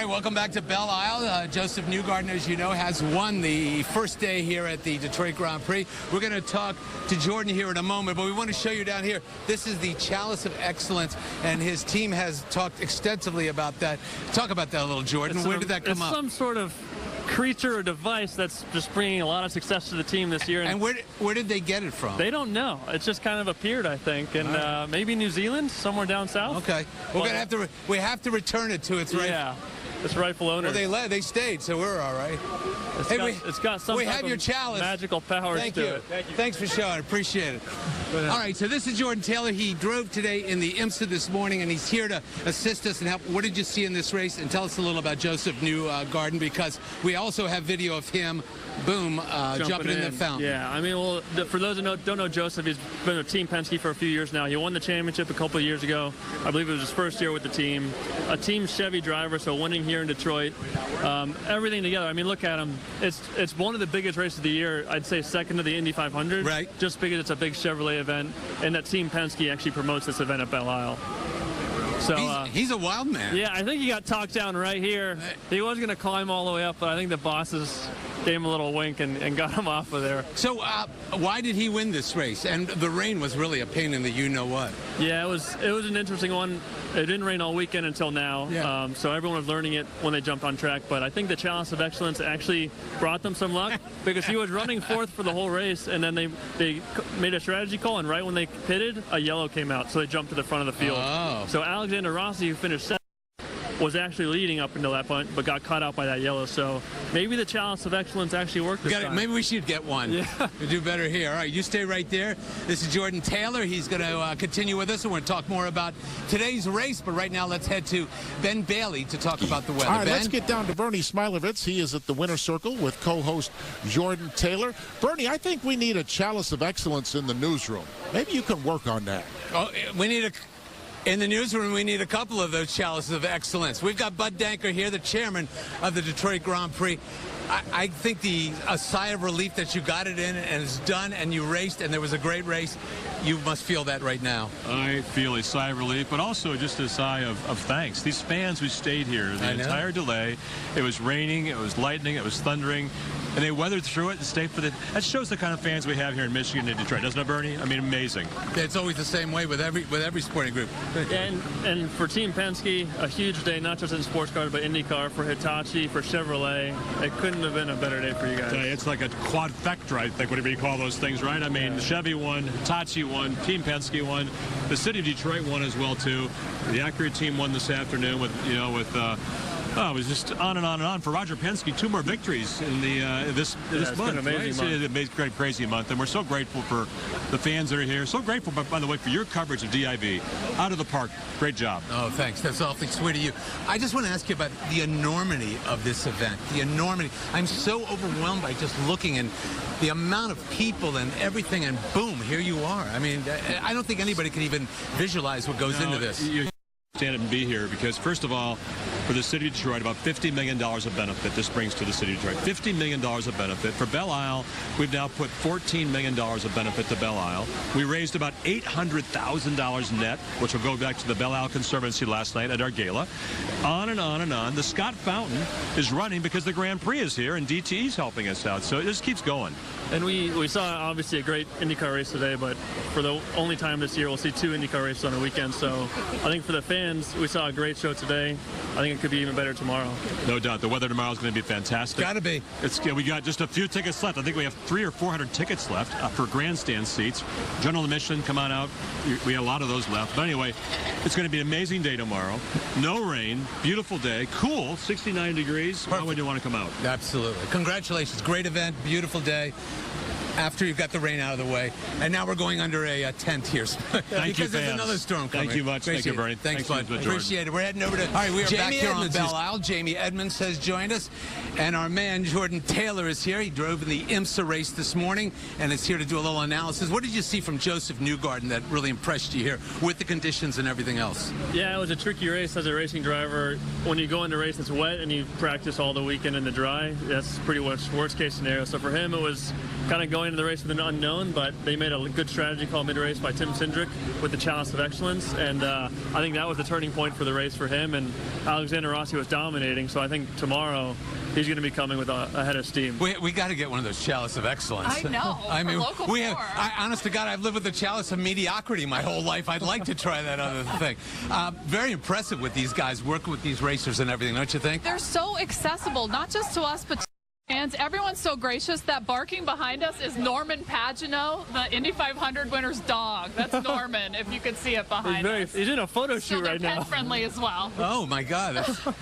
right, welcome back to Belle Isle. Joseph Newgarden, as you know, has won the first day here at the Detroit Grand Prix. We're going to talk to Jordan here in a moment, but we want to show you down here. This is the Chalice of Excellence, and his team has talked extensively about that. Talk about that a little, Jordan. Where did that come up? It's some sort of creature or device that's just bringing a lot of success to the team this year. And where did they get it from? They don't know. It just kind of appeared, I think, and maybe New Zealand, somewhere down south. Okay, we have to return it to its rightful owner. Well, they stayed, so we're all right. It's got some type of your chalice. Magical powers to it. Thank you. Thanks for showing. Appreciate it. All right, so this is Jordan Taylor. He drove today in the IMSA this morning, and he's here to assist us and help. What did you see in this race? And tell us a little about Joseph Newgarden, because we also have video of him, jumping in the fountain. Yeah, I mean, well, for those who don't know Joseph, he's been with Team Penske for a few years now. He won the championship a couple of years ago. I believe it was his first year with the team. A Team Chevy driver, so winning here in Detroit. Everything together. I mean, look at him. It's one of the biggest races of the year. I'd say second to the Indy 500. Right. Just because it's a big Chevrolet event, and that Team Penske actually promotes this event at Belle Isle. So he's a wild man. Yeah, I think he got talked down right here. He was going to climb all the way up, but I think the bosses gave him a little wink and got him off of there. So why did he win this race? And the rain was really a pain in the you-know-what. Yeah, it was an interesting one. It didn't rain all weekend until now, yeah. So everyone was learning it when they jumped on track. But I think the Chalice of Excellence actually brought them some luck because he was running fourth for the whole race, and then they made a strategy call, and right when they pitted, a yellow came out, so they jumped to the front of the field. Oh. So Alexander Rossi, who finished second, was actually leading up until that point, but got caught out by that yellow. So maybe the Chalice of Excellence actually worked this time. Maybe we should get one. Yeah. We'll do better here. All right, you stay right there. This is Jordan Taylor. He's going to continue with us, and we're going to talk more about today's race. But right now, let's head to Ben Bailey to talk about the weather. All right, Ben? let's get down to Bernie Smilovitz. He is at the winner's circle with co-host Jordan Taylor. Bernie, I think we need a Chalice of Excellence in the newsroom. Maybe you can work on that. Oh, in the newsroom, we need a couple of those Chalices of Excellence. We've got Bud Danker here, the chairman of the Detroit Grand Prix. I think a sigh of relief that you got it in and it's done and you raced and there was a great race. You must feel that right now. I feel a sigh of relief, but also just a sigh of thanks. These fans who stayed here the entire delay. It was raining, it was lightning, it was thundering, and they weathered through it and stayed for that shows the kind of fans we have here in Michigan and Detroit, doesn't it, Bernie? I mean, amazing. It's always the same way with every sporting group. And for Team Penske, a huge day, not just in sports cars, but IndyCar, for Hitachi, for Chevrolet. It couldn't have been a better day for you guys. It's like a quadfecta, I think, whatever you call those things, right? I mean, Chevy won, Hitachi won, Team Penske won, the city of Detroit won as well too. The Acura team won this afternoon with it was just on and on and on. For Roger Penske, 2 more victories in this month. It's an amazing, crazy month, and we're so grateful for the fans that are here. So grateful, by the way, for your coverage of DIV. Out of the park. Great job. Oh, thanks. That's awfully sweet of you. I just want to ask you about the enormity of this event. The enormity. I'm so overwhelmed by just looking and the amount of people and everything, and boom, here you are. I mean, I don't think anybody can even visualize what goes into this. You stand up and be here because, first of all, for the city of Detroit, about $50 million of benefit this brings to the city of Detroit. $50 million of benefit. For Belle Isle, we've now put $14 million of benefit to Belle Isle. We raised about $800,000 net, which will go back to the Belle Isle Conservancy last night at our gala. On and on and on. The Scott Fountain is running because the Grand Prix is here and DTE's helping us out. So it just keeps going. And we saw, obviously, a great IndyCar race today, but for the only time this year, we'll see 2 IndyCar races on a weekend. So I think for the fans, we saw a great show today. I think it could be even better tomorrow. No doubt. The weather tomorrow is going to be fantastic. Got to be. We got just a few tickets left. I think we have 300 or 400 tickets left for grandstand seats. General admission, come on out. We have a lot of those left. But anyway, it's going to be an amazing day tomorrow. No rain. Beautiful day. Cool. 69 degrees. Perfect. Why would you want to come out? Absolutely. Congratulations. Great event. Beautiful day. After you've got the rain out of the way. And now we're going under a tent here. Thank you, because there's another storm coming. Thank you much. Thank you, Bernie. Thanks, Bud. Appreciate it. We're heading over to we are back here on Belle Isle. Jamie Edmonds has joined us. And our man, Jordan Taylor, is here. He drove in the IMSA race this morning and is here to do a little analysis. What did you see from Joseph Newgarden that really impressed you here with the conditions and everything else? Yeah, it was a tricky race as a racing driver. When you go into a race that's wet and you practice all the weekend in the dry, that's pretty much worst case scenario. So for him, it was kind of going into the race with an unknown, but they made a good strategy called mid-race by Tim Cindric with the Chalice of Excellence, and I think that was the turning point for the race for him, and Alexander Rossi was dominating, so I think tomorrow he's going to be coming with a head of steam. We got to get one of those Chalice of Excellence. I know. I mean, local we have. Honest to God, I've lived with the Chalice of Mediocrity my whole life. I'd like to try that other thing. Very impressive with these guys, working with these racers and everything, don't you think? They're so accessible, not just to us, but to fans. Everyone's so gracious. That barking behind us is Norman Pagano, the Indy 500 winner's dog. That's Norman, if you could see it behind us. He's in a photo So shoot they're right now. pet-friendly as well. Oh, my God.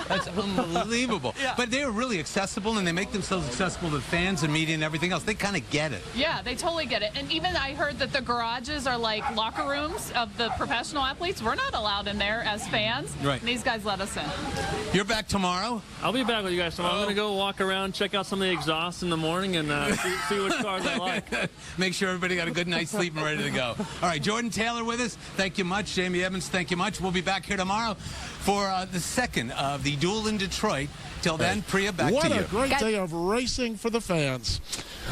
That's unbelievable. Yeah. But they're really accessible, and they make themselves accessible to fans and media and everything else. They kind of get it. Yeah, they totally get it. And even I heard that the garages are like locker rooms of the professional athletes. We're not allowed in there as fans. Right. And these guys let us in. You're back tomorrow? I'll be back with you guys tomorrow. I'm going to go walk around, check out some of the exhausts in the morning, and see which cars I like. Make sure everybody got a good night's sleep and ready to go. All right, Jordan Taylor with us. Thank you much. Jamie Evans, thank you much. We'll be back here tomorrow for the second of the duel in Detroit. Till then, Priya, back to you. What a great day of racing for the fans.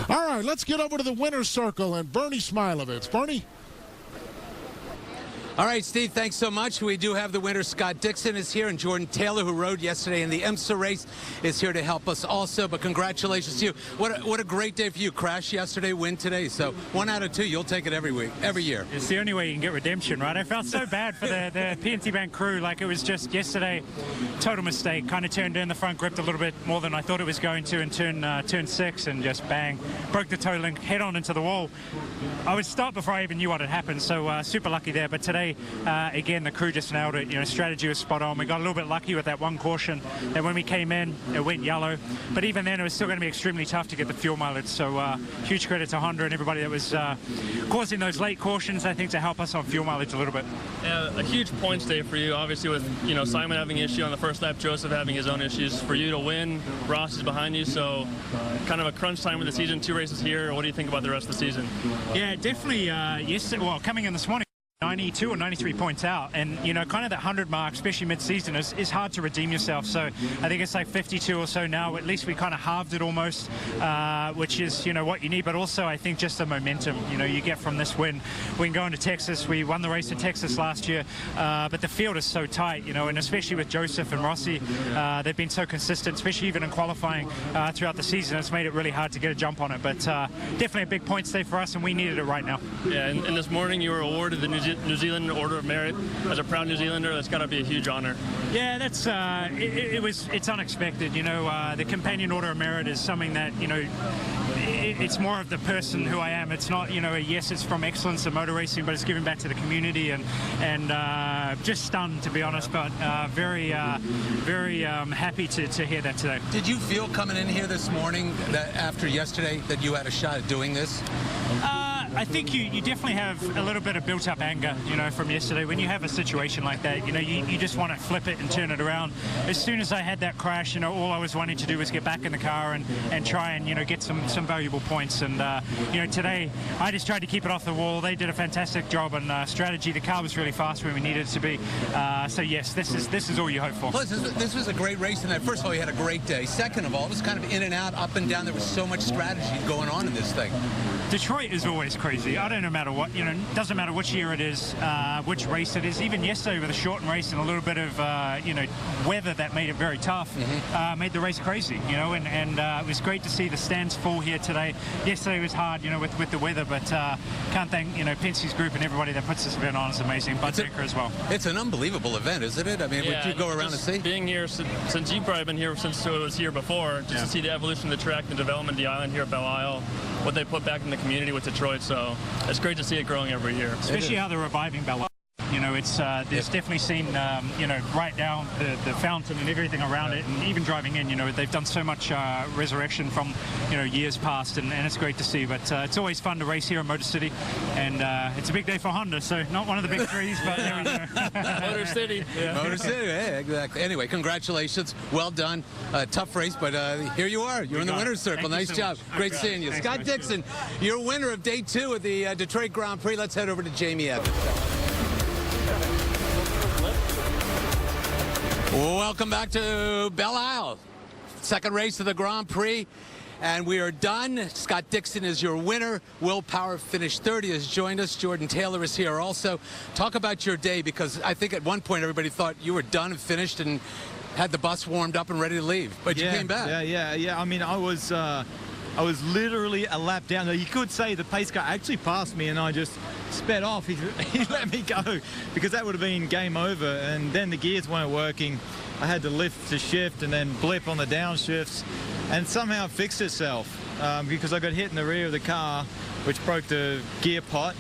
All right, let's get over to the winner's circle and Bernie Smilovitz. Bernie? All right, Steve, thanks so much. We do have the winner. Scott Dixon is here, and Jordan Taylor, who rode yesterday in the IMSA race, is here to help us also. But congratulations to you. What a great day for you. Crash yesterday, win today. So 1 out of 2, you'll take it every week, every year. It's the only way you can get redemption, right? I felt so bad for the PNC Bank crew. Like, it was just yesterday, total mistake. Kind of turned in the front, gripped a little bit more than I thought it was going to in turn 6, and just bang, broke the toe link, head on into the wall. I was stopped before I even knew what had happened, so super lucky there. But today, again, the crew just nailed it. You know, strategy was spot on. We got a little bit lucky with that one caution, and when we came in, it went yellow. But even then, it was still going to be extremely tough to get the fuel mileage. So huge credit to Honda and everybody that was causing those late cautions, I think, to help us on fuel mileage a little bit. Yeah, a huge points day for you, obviously, with Simon having an issue on the first lap, Joseph having his own issues. For you to win, Ross is behind you, so kind of a crunch time with the season, 2 races here. What do you think about the rest of the season? Yeah, definitely. Well, coming in this morning, 92 or 93 points out, and kind of that 100 mark, especially mid-season, is hard to redeem yourself. So I think it's like 52 or so now. At least we kind of halved it almost, which is what you need. But also I think just the momentum you get from this win. We can go into Texas. We won the race in Texas last year, but the field is so tight, and especially with Joseph and Rossi, they've been so consistent, especially even in qualifying throughout the season. It's made it really hard to get a jump on it. But definitely a big points day for us, and we needed it right now. Yeah, and this morning you were awarded the New Zealand Order of Merit. As a proud New Zealander, that's got to be a huge honor. Yeah, that's it's unexpected. The Companion Order of Merit is something that it's more of the person who I am. It's not yes, it's from excellence in motor racing, but it's giving back to the community, and just stunned, to be honest, but very happy to hear that today. Did you feel coming in here this morning that after yesterday that you had a shot at doing this? I think you definitely have a little bit of built-up anger, from yesterday. When you have a situation like that, you just want to flip it and turn it around. As soon as I had that crash, all I was wanting to do was get back in the car and try and, get some valuable points. And, today I just tried to keep it off the wall. They did a fantastic job on strategy. The car was really fast when we needed it to be. So, yes, this is all you hope for. Plus, this was a great race, and first of all, you had a great day. Second of all, it was kind of in and out, up and down. There was so much strategy going on in this thing. Detroit is always crazy. I don't know matter what, doesn't matter which year it is, which race it is. Even yesterday with a shortened race and a little bit of, weather that made it very tough, made the race crazy, and it was great to see the stands full here today. Yesterday was hard, with the weather, but can't thank, Penske's group and everybody that puts this event on. Is amazing. Bud Decker as well. It's an unbelievable event, isn't it? I mean, yeah, would you go around and see? Being here since you've probably been here since it was here before, just to see the evolution of the track, the development of the island here at Belle Isle, what they put back in the community with Detroit. So it's great to see it growing every year. Especially how they're reviving Belle Isle. It's there's definitely seen right now the fountain and everything around it, and even driving in, they've done so much resurrection from years past, and it's great to see. But it's always fun to race here in Motor City, and it's a big day for Honda. So not one of the big threes, but there we go. Motor City. Yeah. Motor City, yeah, exactly. Anyway, congratulations. Well done. Tough race, but here you are. You're in the winner's circle. Nice job. Great seeing you. Thanks, Scott Dixon, you're winner of day 2 of the Detroit Grand Prix. Let's head over to Jamie Evans. Welcome back to Belle Isle. Second race of the Grand Prix. And we are done. Scott Dixon is your winner. Will Power finished third. He has joined us. Jordan Taylor is here also. Talk about your day, because I think at one point everybody thought you were done and finished and had the bus warmed up and ready to leave. But you came back. Yeah. I mean, I was literally a lap down. You could say the pace car actually passed me and I just sped off. He let me go, because that would have been game over. And then the gears weren't working. I had to lift the shift and then blip on the downshifts, and somehow it fixed itself because I got hit in the rear of the car, which broke the gear pot,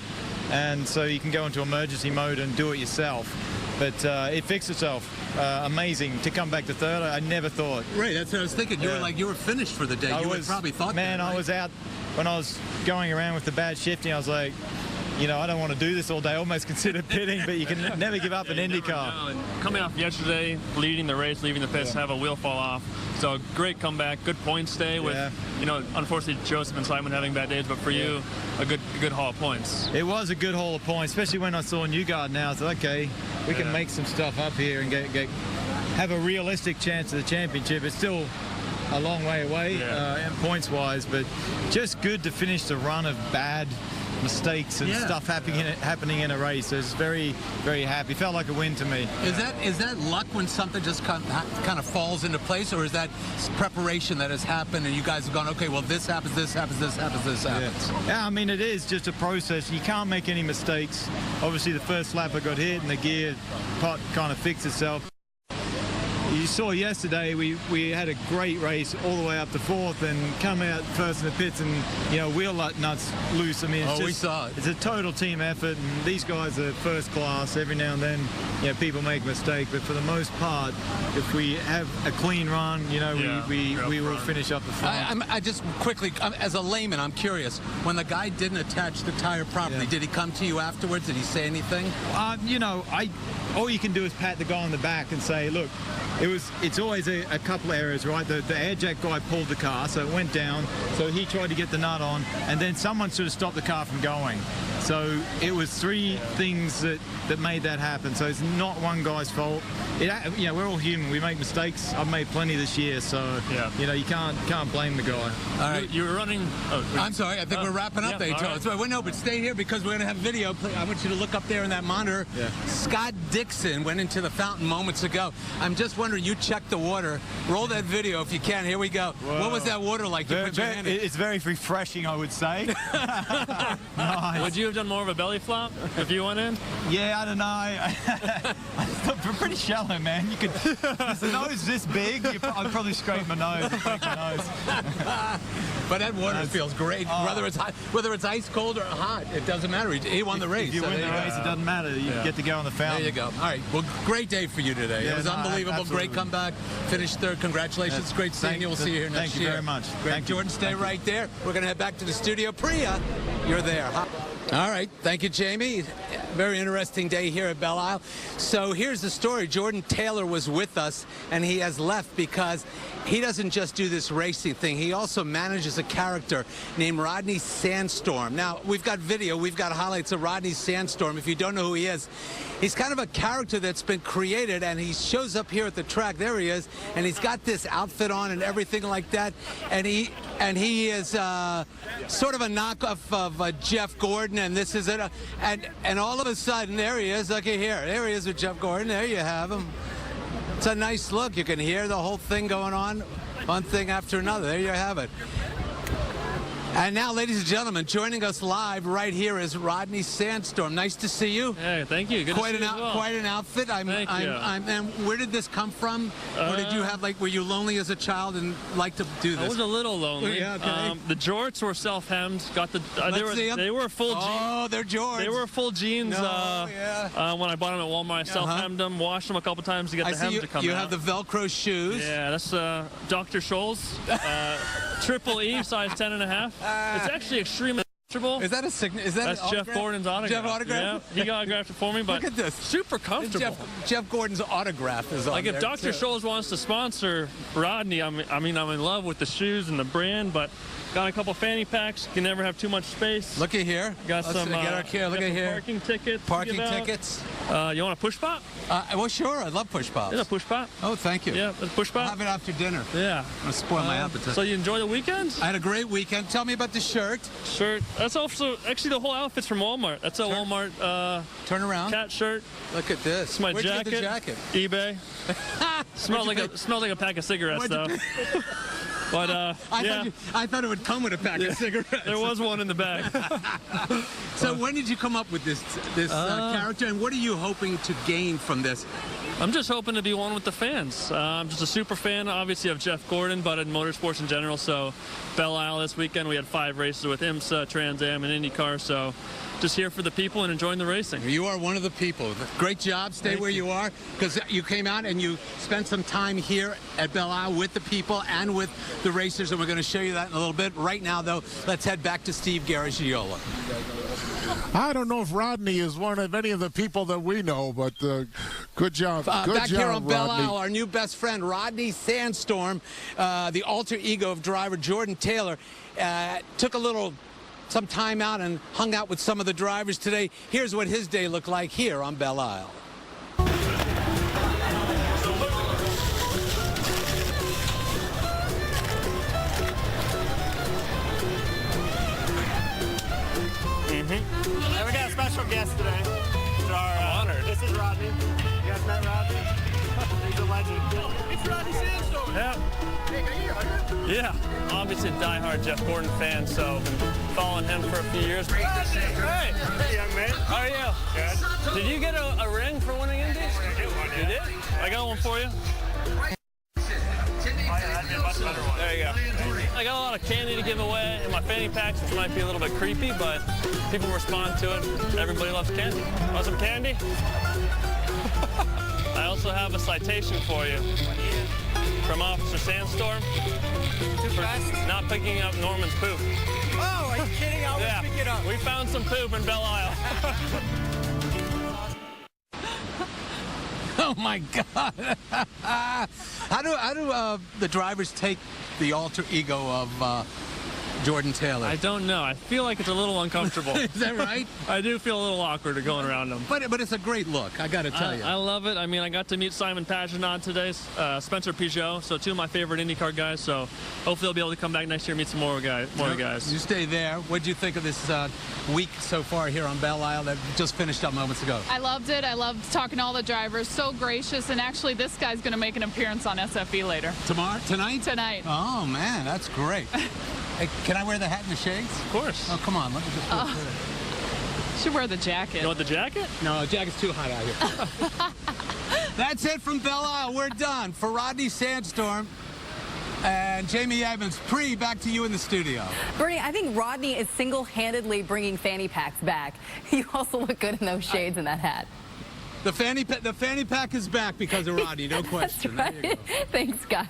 and so you can go into emergency mode and do it yourself. But it fixed itself. Amazing to come back to third. I never thought. Right, that's what I was thinking. You were like, you were finished for the day. You would probably thought man, that, right? I was out when I was going around with the bad shifting. I was like, you know, I don't want to do this all day. I almost considered pitting, but you can never give up an IndyCar. Coming off yesterday, leading the race, leaving the pits, have a wheel fall off. So great comeback, good points day with, you know, unfortunately Joseph and Simon having bad days, but for you, a good haul of points. It was a good haul of points, especially when I saw Newgarden now. I thought, okay, we can make some stuff up here and have a realistic chance of the championship. It's still a long way away points-wise, but just good to finish the run of bad mistakes and stuff happening in a race. So it's very, very happy. Felt like a win to me. Is that luck when something just kind of falls into place, or is that preparation that has happened and you guys have gone, okay, well, this happens, this happens, this happens, this happens? Yeah, I mean, it is just a process. You can't make any mistakes. Obviously, the first lap I got hit and the gear pot kind of fixed itself. You saw yesterday we had a great race all the way up to fourth and come out first in the pits and, you know, wheel nuts loose. I mean, we saw it. It's a total team effort, and these guys are first class. Every now and then, you know, people make mistakes, but for the most part, if we have a clean run, you know, we will finish up the front. I just quickly, as a layman, I'm curious. When the guy didn't attach the tire properly, did he come to you afterwards? Did he say anything? You know, all you can do is pat the guy on the back and say, look, it's always a couple of areas, right? The air jack guy pulled the car, so it went down. So he tried to get the nut on, and then someone should have stopped the car from going. So it was three things that made that happen. So it's not one guy's fault. You know, we're all human. We make mistakes. I've made plenty this year, so you know, you can't blame the guy. All right, you were running. I'm sorry. I think we're wrapping up there. Right. Well, no, but stay here because we're going to have video. I want you to look up there in that monitor. Scott Dixon went into the fountain moments ago. I'm just wondering, you checked the water. Roll that video if you can. Here we go. Whoa. What was that water like? It's very refreshing, I would say. Nice. Would you have done more of a belly flop if you went in? Yeah, I don't know. I'm pretty shallow, man. You could. Is the nose this big? I'd probably scrape my nose. But that water feels great. Whether it's ice cold or hot, it doesn't matter. He won the race. If you win the race, it doesn't matter. You get to go on the fountain. There you go. All right. Well, great day for you today. It was unbelievable. Absolutely. Great comeback. Finished third. Congratulations. Great seeing you. We'll see you here next year. Thank you very much. Great. Jordan, stay right there. We're going to head back to the studio. Priya, you're there. All right. Thank you, Jamie. Very interesting day here at Belle Isle. So here's the story. Jordan Taylor was with us, and he has left because he doesn't just do this racing thing. He also manages a character named Rodney Sandstorm. Now, we've got video. We've got highlights of Rodney Sandstorm. If you don't know who he is, he's kind of a character that's been created, and he shows up here at the track. There he is, and he's got this outfit on and everything like that. And he is sort of a knockoff of Jeff Gordon, and this is it. And all of a sudden, there he is. Look at here. There he is with Jeff Gordon. There you have him. It's a nice look. You can hear the whole thing going on, one thing after another. There you have it. And now, ladies and gentlemen, joining us live right here is Rodney Sandstorm. Nice to see you. Hey, thank you. Good to see you as well. Quite an outfit. Thank you. And where did this come from? Or did you have, were you lonely as a child and liked to do this? I was a little lonely. Yeah, okay. The jorts were self-hemmed. Got the. They were full jeans. Oh, they're jorts. They were full jeans. No, when I bought them at Walmart, I self-hemmed them, washed them a couple times to get the hem to come out. You have the Velcro shoes. Yeah, that's Dr. Scholl's. Triple E, size 10.5. It's actually extremely comfortable. Is that a signature? That's Jeff Gordon's autograph. Jeff autograph? Yeah, he autographed it for me, but look at this. Super comfortable. Jeff Gordon's autograph is on like if there, Dr. too. Scholl's wants to sponsor Rodney, I'm in love with the shoes and the brand, but Got a couple fanny packs. You can never have too much space. Looky here. Got some, look at here. Parking tickets. Parking tickets. You want a push pop? Well, sure. I love push pops. Yeah, push pop. Oh, thank you. Yeah, a push I'll pop. have it after dinner. Yeah. I'm going to spoil my appetite. So you enjoy the weekend? I had a great weekend. Tell me about the shirt. Shirt. That's also, actually, the whole outfit's from Walmart. That's a Walmart Turn around. cat shirt. Look at this. It's my Where'd jacket. you get the jacket? eBay. Smelled like a pack of cigarettes, though. But I thought it would come with a pack of cigarettes. There was one in the bag. So when did you come up with this character, and what are you hoping to gain from this? I'm just hoping to be one with the fans. I'm just a super fan, obviously, of Jeff Gordon, but in motorsports in general. So Belle Isle this weekend, we had 5 races with IMSA, Trans Am, and IndyCar. So just here for the people and enjoying the racing. You are one of the people. Great job. Stay where you are, because you came out and you spent some time here at Belle Isle with the people and with the racers, and we're going to show you that in a little bit. Right now, though, let's head back to Steve Garagiola. I don't know if Rodney is one of any of the people that we know, but good job. Good back job, here on Belle Rodney. Isle, our new best friend, Rodney Sandstorm, the alter ego of driver Jordan Taylor, took some time out and hung out with some of the drivers today. Here's what his day looked like here on Belle Isle. And we got a special guest today. I'm honored. This is Rodney. You guys met Rodney? He's a legend. It's Rodney Sandstorm. Yeah. Hey, can you hear? Yeah. Obviously a diehard Jeff Gordon fan, so I've been following him for a few years. Hey! Hey, young man. How are you? Good. Did you get a ring for winning Indy? You did? I got one for you. There you go. I got a lot of candy to give away in my fanny packs, which might be a little bit creepy, but people respond to it. Everybody loves candy. Want some candy? I also have a citation for you from Officer Sandstorm for not picking up Norman's poop. Oh, are you kidding? I always pick it up. We found some poop in Belle Isle. Oh my God! How do the drivers take the alter ego of Jordan Taylor? I don't know. I feel like it's a little uncomfortable. Is that right? I do feel a little awkward going around them. But it's a great look, I got to tell you. I love it. I mean, I got to meet Simon Pagenaud today, Spencer Peugeot, so 2 of my favorite IndyCar guys. So hopefully they'll be able to come back next year and meet some more guys. You stay there. What did you think of this week so far here on Belle Isle that just finished up moments ago? I loved it. I loved talking to all the drivers. So gracious. And actually, this guy's going to make an appearance on SFE later. Tonight? Tonight. Oh, man, that's great. Hey, can I wear the hat and the shades? Of course. Oh, come on. Let me just look good. Should wear the jacket. You want the jacket? No, the jacket's too hot out here. That's it from Belle Isle. We're done. For Rodney Sandstorm and Jamie Evans, back to you in the studio. Bernie, I think Rodney is single-handedly bringing fanny packs back. You also look good in those shades and that hat. The fanny pack is back because of Rodney, no question. That's right. Thanks, guys.